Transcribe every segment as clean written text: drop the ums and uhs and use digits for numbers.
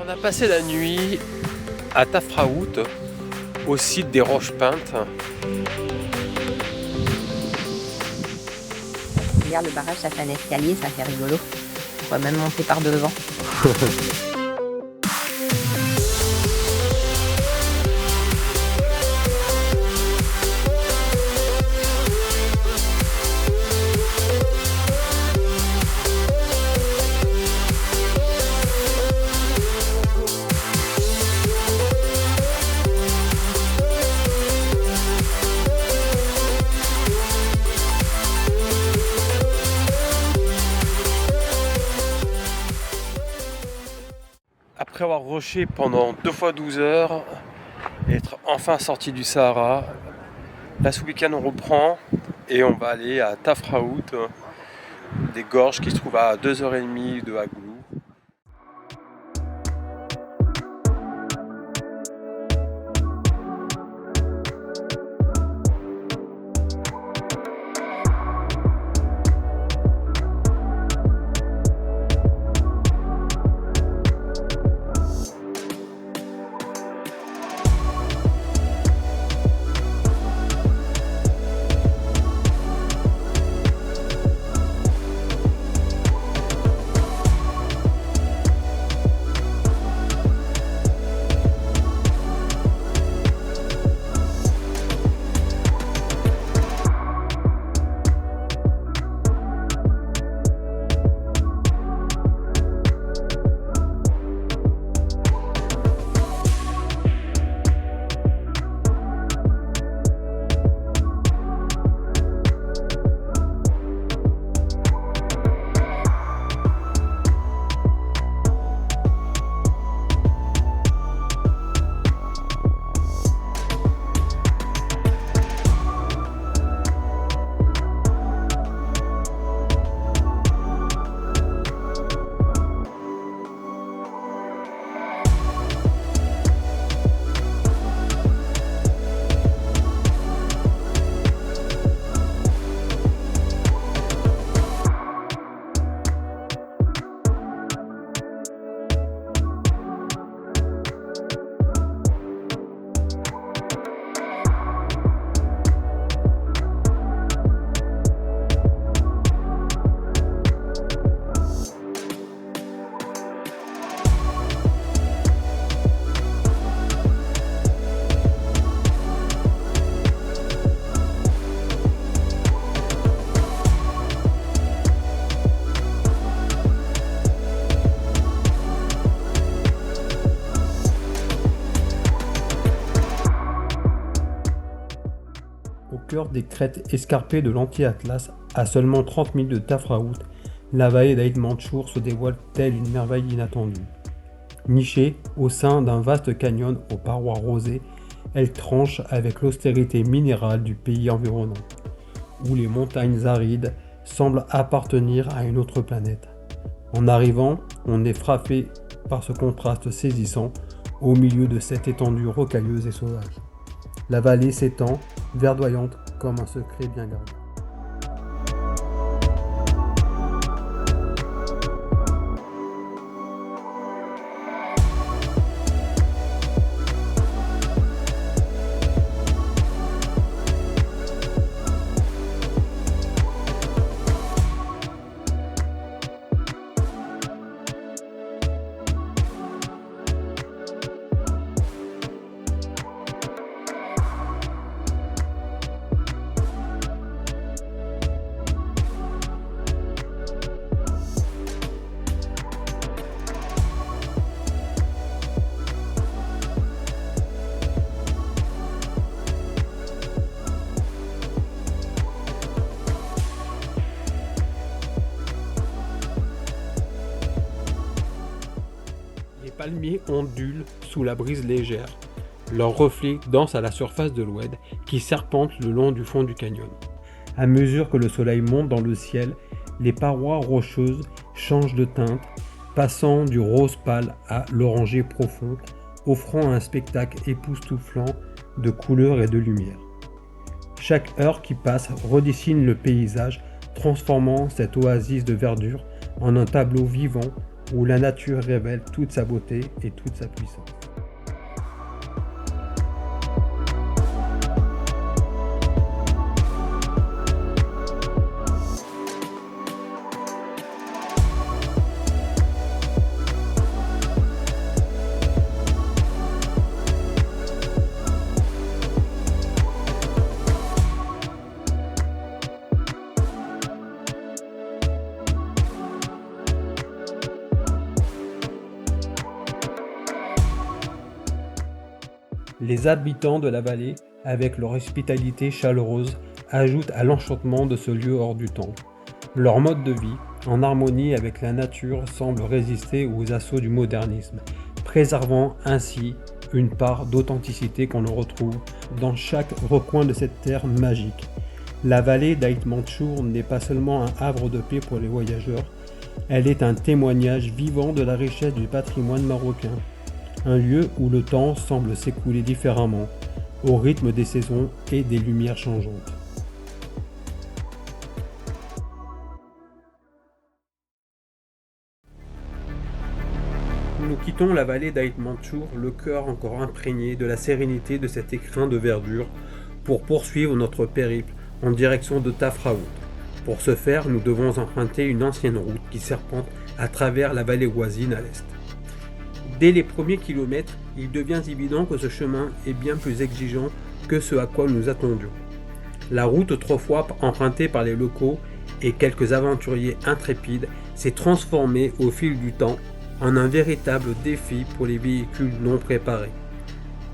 On a passé la nuit à Tafraout, au site des Roches Peintes. Regarde le barrage, ça fait un escalier, ça fait rigolo. On va même monter par devant. Après avoir rushé pendant 2 fois 12 heures, et être enfin sorti du Sahara, là ce week-end on reprend et on va aller à Tafraout, des gorges qui se trouvent à 2h30 de Hagoulou. Au cœur des crêtes escarpées de l'anti-Atlas, à seulement 30 000 de Tafraout, la vallée d'Aïd Manchour se dévoile telle une merveille inattendue. Nichée au sein d'un vaste canyon aux parois rosées, elle tranche avec l'austérité minérale du pays environnant, où les montagnes arides semblent appartenir à une autre planète. En arrivant, on est frappé par ce contraste saisissant au milieu de cette étendue rocailleuse et sauvage. La vallée s'étend, verdoyante comme un secret bien gardé. Les palmiers ondulent sous la brise légère. Leurs reflets dansent à la surface de l'Oued qui serpente le long du fond du canyon. À mesure que le soleil monte dans le ciel, les parois rocheuses changent de teinte, passant du rose pâle à l'orangé profond, offrant un spectacle époustouflant de couleurs et de lumière. Chaque heure qui passe redessine le paysage, transformant cette oasis de verdure en un tableau vivant où la nature révèle toute sa beauté et toute sa puissance. Les habitants de la vallée, avec leur hospitalité chaleureuse, ajoutent à l'enchantement de ce lieu hors du temps. Leur mode de vie, en harmonie avec la nature, semble résister aux assauts du modernisme, préservant ainsi une part d'authenticité qu'on retrouve dans chaque recoin de cette terre magique. La vallée d'Aït-Mandchour n'est pas seulement un havre de paix pour les voyageurs, elle est un témoignage vivant de la richesse du patrimoine marocain. Un lieu où le temps semble s'écouler différemment, au rythme des saisons et des lumières changeantes. Nous quittons la vallée d'Aït-Mandchour, le cœur encore imprégné de la sérénité de cet écrin de verdure, pour poursuivre notre périple en direction de Tafraout. Pour ce faire, nous devons emprunter une ancienne route qui serpente à travers la vallée voisine à l'est. Dès les premiers kilomètres, il devient évident que ce chemin est bien plus exigeant que ce à quoi nous attendions. La route autrefois empruntée par les locaux et quelques aventuriers intrépides s'est transformée au fil du temps en un véritable défi pour les véhicules non préparés.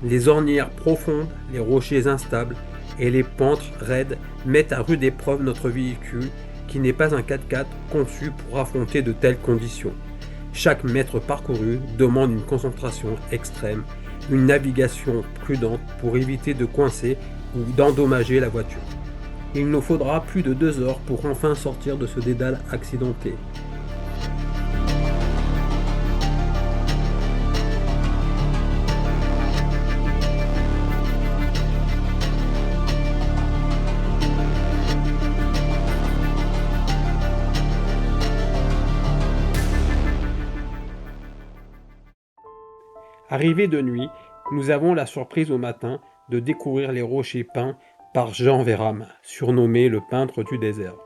Les ornières profondes, les rochers instables et les pentes raides mettent à rude épreuve notre véhicule qui n'est pas un 4x4 conçu pour affronter de telles conditions. Chaque mètre parcouru demande une concentration extrême, une navigation prudente pour éviter de coincer ou d'endommager la voiture. Il nous faudra plus de 2 heures pour enfin sortir de ce dédale accidenté. Arrivé de nuit, nous avons la surprise au matin de découvrir les rochers peints par Jean Véram, surnommé le peintre du désert.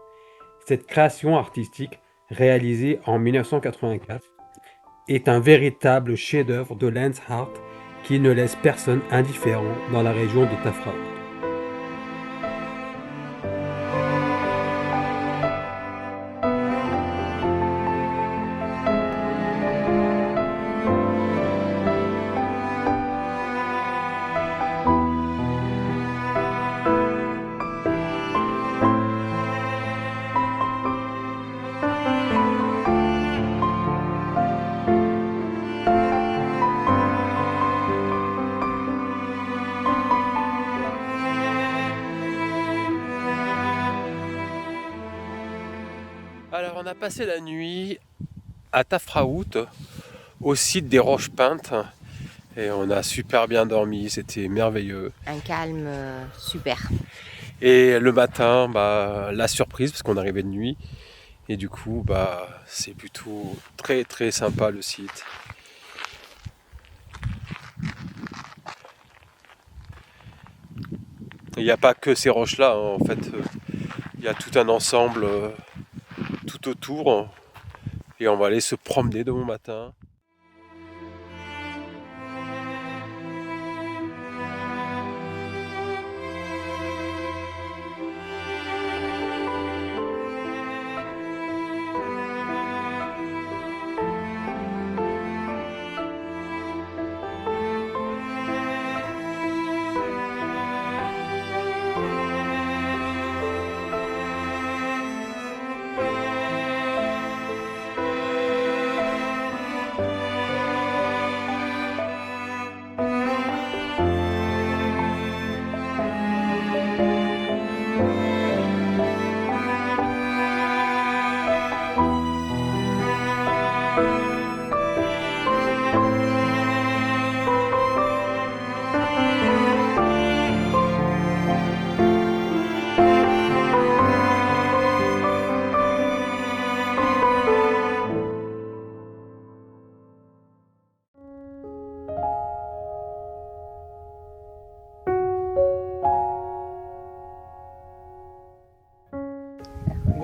Cette création artistique, réalisée en 1984, est un véritable chef-d'œuvre de Lens Art qui ne laisse personne indifférent dans la région de Tafraout. Alors on a passé la nuit à Tafraout, au site des Roches Peintes, et on a super bien dormi, c'était merveilleux. Un calme super. Et le matin, la surprise, parce qu'on arrivait de nuit, et du coup, c'est plutôt très très sympa le site. Il n'y a pas que ces roches-là, hein, en fait, il y a tout un ensemble tout autour, et on va aller se promener demain matin.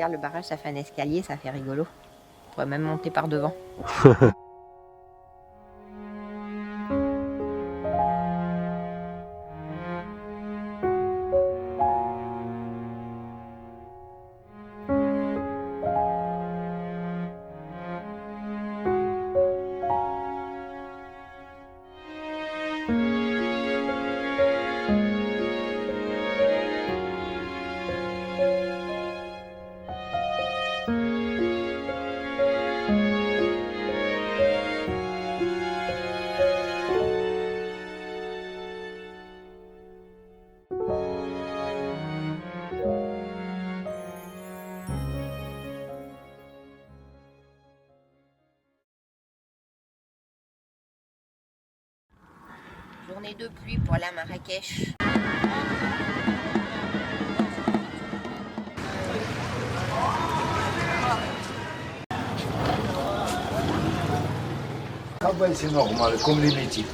Regarde, le barrage, ça fait un escalier, ça fait rigolo. On pourrait même monter par devant. Journée de pluie pour aller à Marrakech. Ah ben c'est normal, comme les métiers.